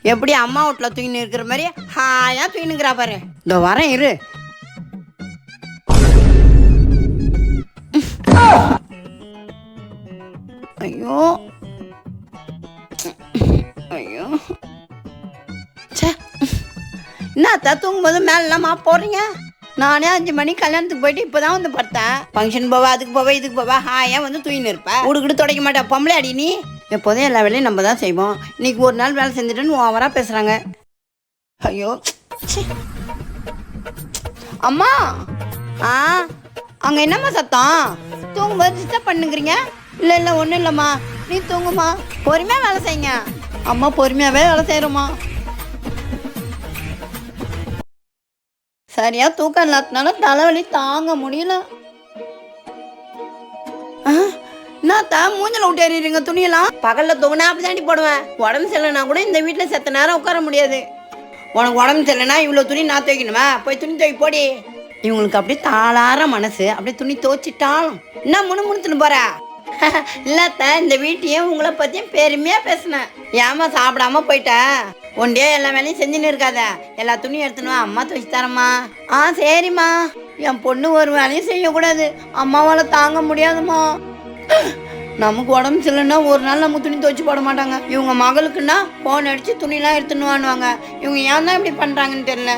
எப்படி அம்மா வீட்டில் தூங்கின்னு இருக்கிற மாதிரி ஹாயா தூங்கினுங்கிறா பாரு. இந்த வரேன் இரு. ஐயோ ஐயோ சே, என்னத்தா தூங்கும்போது மேலெல்லாமா போடுறீங்க? நானே 5 மணிக்கு கல்யாணத்துக்கு போயிட்டு இப்போ தான் வந்து பார்த்தேன். ஃபங்க்ஷன் போவா, அதுக்கு போவா, இதுக்கு போவா, ஹாயா வந்து தூங்கின்னு இருப்பேன். வீடு துடைக்க மாட்டேன். பொம்பளை அடி நீ. எப்போதும் எல்லா வேலையும் நம்ம தான் செய்வோம். இன்னைக்கு ஒரு நாள் வேலை செஞ்சுட்டுன்னு ஓவராக பேசுகிறாங்க. ஐயோ அம்மா. ஆ அங்கே என்னம்மா சத்தம்? தூங்கும்போது டிஸ்டர்ப் பண்ணுங்கிறீங்க? இல்லை இல்லை ஒன்றும் இல்லைம்மா, நீ தூங்குமா, பொறுமையாக வேலை செய்யுங்க. அம்மா பொறுமையாகவே வேலை செய்கிறோம்மா. சரியா தூக்கம் இல்லாதனால தலைவலி தாங்க முடியல. என்னத்தா மூஞ்சில் விட்டு எறிறீங்க துணியெல்லாம்? பகலில் தூங்கினா அப்படி தாண்டி போடுவேன். உடம்பு சரியில்லைனா கூட இந்த வீட்டில் செத்த நேரம் உட்கார முடியாது. உனக்கு உடம்பு சரியில்லைனா இவ்வளோ துணி நான் துவைக்கணுமா? போய் துணி துவைக்க போடி. இவங்களுக்கு அப்படியே தாளார மனசு, அப்படியே துணி துவைச்சிட்டாலும் என்ன முணுமுணுத்துன்னு போறா? இல்லத்த இந்த வீட்டையும் உங்களை பற்றியும் பெருமையாக பேசினேன். ஏமா சாப்பிடாம போயிட்ட? ஒன்றே எல்லா வேலையும் செஞ்சுன்னு இருக்காத. எல்லா துணியும் எடுத்துனுவா, அம்மா துவைச்சு தரம்மா. ஆ சரிம்மா. என் பொண்ணு ஒரு வேலையும் செய்யக்கூடாது, அம்மாவால் தாங்க முடியாதும்மா. நமக்கு உடம்பு சரியில்லைன்னா ஒரு நாள் நம்ம துணி துவைச்சு போட மாட்டாங்க. இவங்க மகளுக்குன்னா ஃபோன் அடித்து துணிலாம் எடுத்துன்னு வாங்குவாங்க. இவங்க ஏன் தான் இப்படி பண்ணுறாங்கன்னு தெரியல.